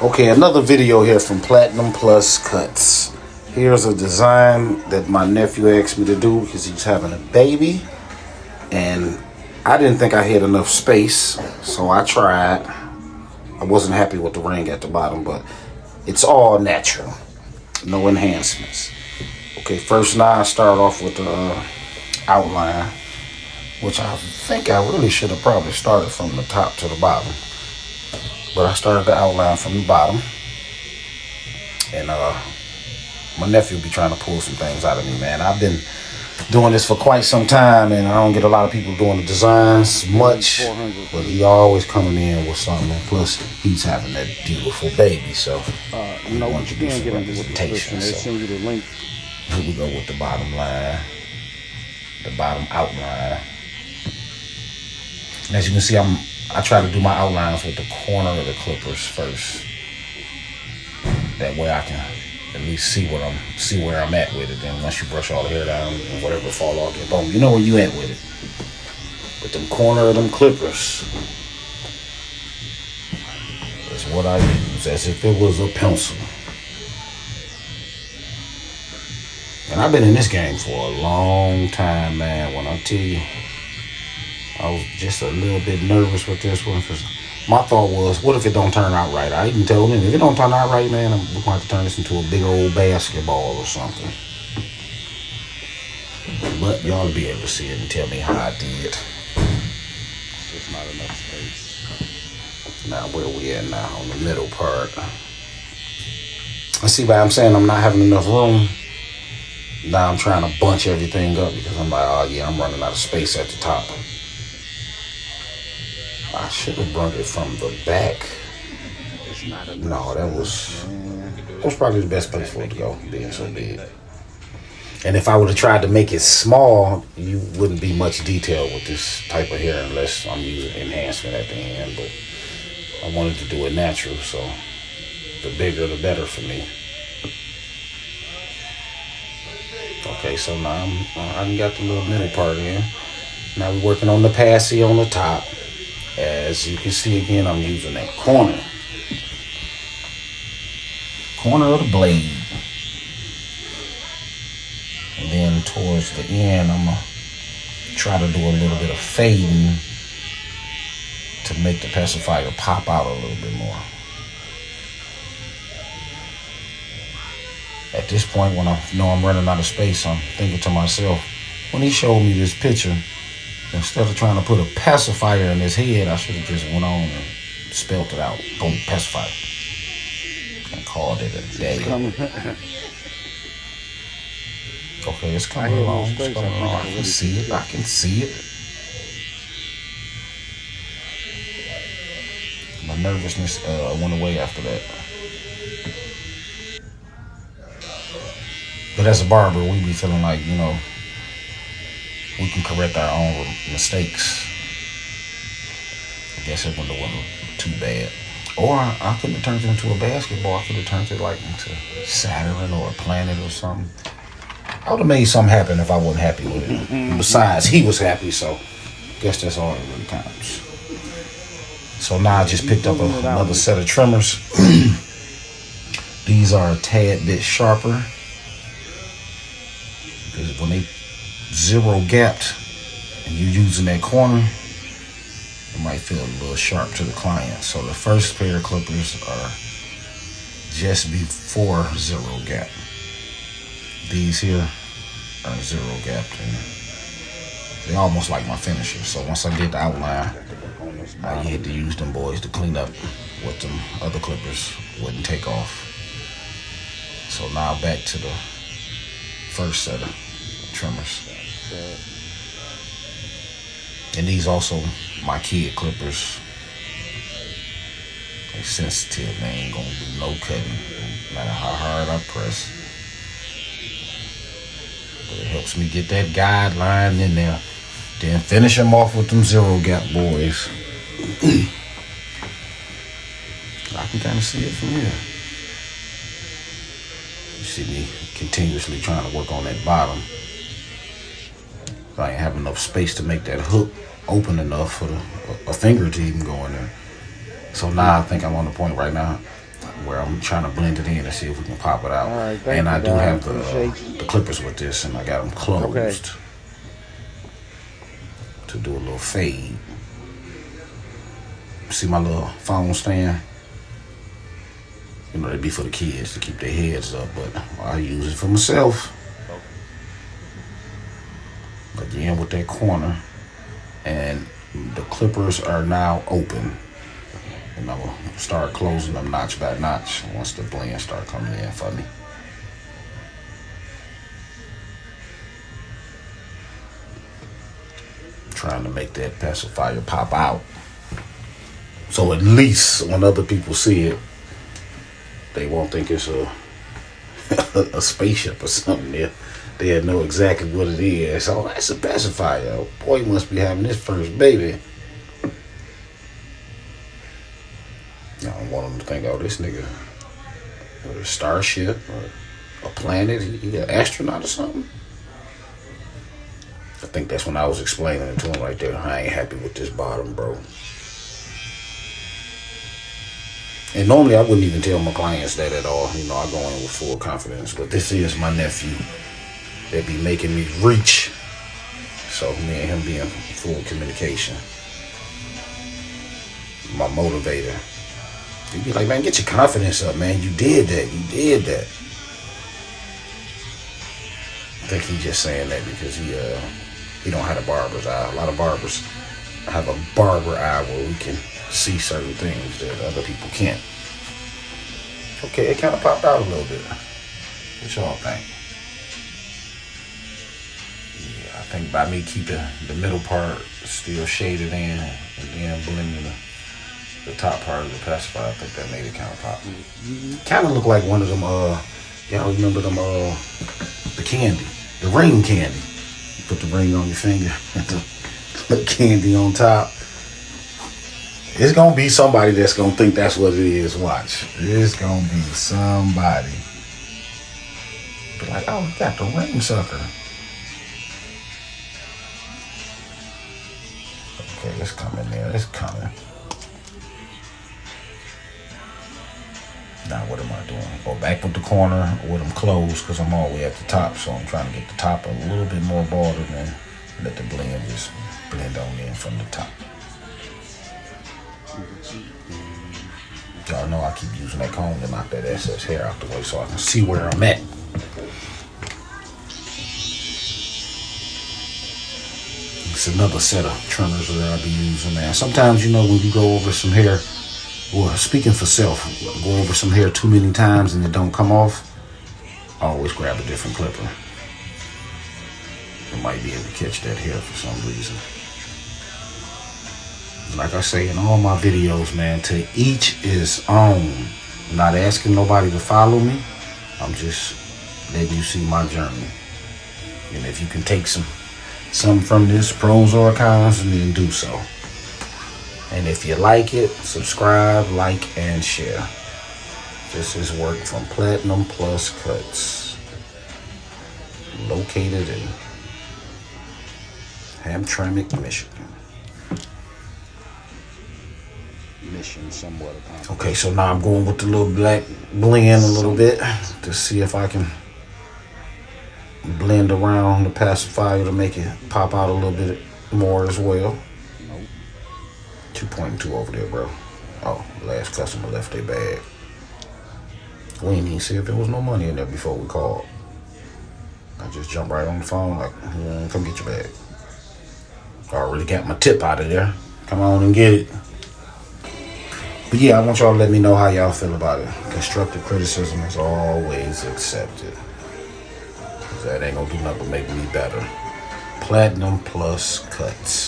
Okay, another video here from Platinum Plus Cuts. Here's a design that my nephew asked me to do because he's having a baby. And I didn't think I had enough space, so I tried. I wasn't happy with the ring at the bottom, but it's all natural. No enhancements. Okay, first now I start off with the outline, which I think I really should have probably started from the top to the bottom. But I started the outline from the bottom. And my nephew be trying to pull some things out of me, man. I've been doing this for quite some time, and I don't get a lot of people doing the designs much. But he always coming in with something. And plus, he's having that beautiful baby, so you know what you can get into the description. They send you the link. Here we go with the bottom line, the bottom outline. And as you can see, I try to do my outlines with the corner of the clippers first. That way I can at least see where I'm at with it. Then once you brush all the hair down and whatever fall off your bone, you know where you at with it. With them corner of them clippers, that's what I use, as if it was a pencil. And I've been in this game for a long time, man. When I tell you, I was just a little bit nervous with this one because my thought was, what if it don't turn out right? I even told him, if it don't turn out right, man, we're going to have to turn this into a big old basketball or something. But y'all will be able to see it and tell me how I did. It's just not enough space. Now, where we at now? On the middle part. I see why I'm saying I'm not having enough room. Now I'm trying to bunch everything up because I'm like, oh yeah, I'm running out of space at the top. I should have brought it from the back. No, that was probably the best place for it to go, being so big. And if I would have tried to make it small, you wouldn't be much detail with this type of hair unless I'm using enhancement at the end. But I wanted to do it natural, so the bigger the better for me. Okay, so now I got the little middle part in. Now we're working on the passy on the top. As you can see again, I'm using that corner of the blade. And then towards the end, I'm going to try to do a little bit of fading to make the pacifier pop out a little bit more. At this point, when I know I'm running out of space, I'm thinking to myself, when he showed me this picture, instead of trying to put a pacifier in his head, I should have just went on and spelled it out. Boom, pacifier. And called it a day. Okay, it's coming along. It's coming along. I can see it. I can see it. My nervousness went away after that. But as a barber, we be feeling like, you know, we can correct our own mistakes. I guess it wasn't too bad. Or I could have turned it into a basketball. I could have turned it like into Saturn or a planet or something. I would have made something happen if I wasn't happy with it. Besides, he was happy, so I guess that's all that really counts. So now I just picked up another set of trimmers. These are a tad bit sharper. Because when they zero gapped and you're using that corner, it might feel a little sharp to the client. So the first pair of clippers are just before zero gap. These here are zero gapped and they're almost like my finisher. So once I get the outline, I had to use them boys to clean up what them other clippers wouldn't take off. So now back to the first set of trimmers. And these also my kid clippers. They're sensitive. They ain't gonna do no cutting, no matter how hard I press. But it helps me get that guideline in there. Then finish them off with them zero gap boys. I can kind of see it from here. You see me continuously trying to work on that bottom. I ain't have enough space to make that hook open enough for a finger to even go in there. So now I think I'm on the point right now. where I'm trying to blend it in and see if we can pop it out. All right, and I do God. have the clippers with this, and I got them closed to do a little fade. See my little phone stand? You know, they be for the kids to keep their heads up, but I use it for myself. Again, with that corner, and the clippers are now open. And I will start closing them notch by notch once the blend start coming in for me. Trying to make that pacifier pop out. So at least when other people see it, they won't think it's a spaceship or something. They'll know exactly what it is. Oh, that's a pacifier. Oh, boy, he must be having his first baby. I don't want them to think, oh, this nigga, a starship or a planet, he an astronaut or something. I think that's when I was explaining it to him right there. I ain't happy with this bottom, bro. And normally I wouldn't even tell my clients that at all. You know, I go in with full confidence. But this is my nephew that be making me reach. So me and him be in full communication. My motivator. He'd be like, man, get your confidence up, man. You did that. You did that. I think he's just saying that because he don't have a barber's eye. A lot of barbers have a barber eye where we can see certain things that other people can't. Okay, it kind of popped out a little bit. What y'all think? Yeah, I think by me keeping the middle part still shaded in and then blending the top part of the pacifier, I think that made it kind of pop. Kind of look like one of them, y'all remember them, the candy, the ring candy. You put the ring on your finger and the candy on top. It's going to be somebody that's going to think that's what it is. Watch. It's going to be somebody. Be like, oh, we got the ring sucker. Okay, it's coming there. It's coming. Now what am I doing? Go back with the corner with them closed because I'm all the way at the top. So I'm trying to get the top a little bit more bordered and let the blend just blend on in from the top. Y'all know I keep using that comb to knock that excess hair out the way so I can see where I'm at. It's another set of trimmers that I'll be using, man. Sometimes, you know, when you go over some hair, well, speaking for self, go over some hair too many times and it don't come off, I always grab a different clipper. I might be able to catch that hair for some reason. Like I say in all my videos, man, to each his own. I'm not asking nobody to follow me. I'm just letting you see my journey. And if you can take some from this, pros or cons, then do so. And if you like it, subscribe, like, and share. This is work from Platinum Plus Cuts, located in Hamtramck, Michigan. Mission somewhat accomplished. Okay, so now I'm going with the little black blend a little bit to see if I can blend around the pacifier to make it pop out a little bit more as well. 2.2 over there, bro. Oh, the last customer left their bag. We didn't even see if there was no money in there before we called. I just jumped right on the phone like, come get your bag. I already got my tip out of there. Come on and get it. But yeah, I want y'all to let me know how y'all feel about it. Constructive criticism is always accepted. That ain't gonna do nothing but make me better. Platinum Plus Cuts.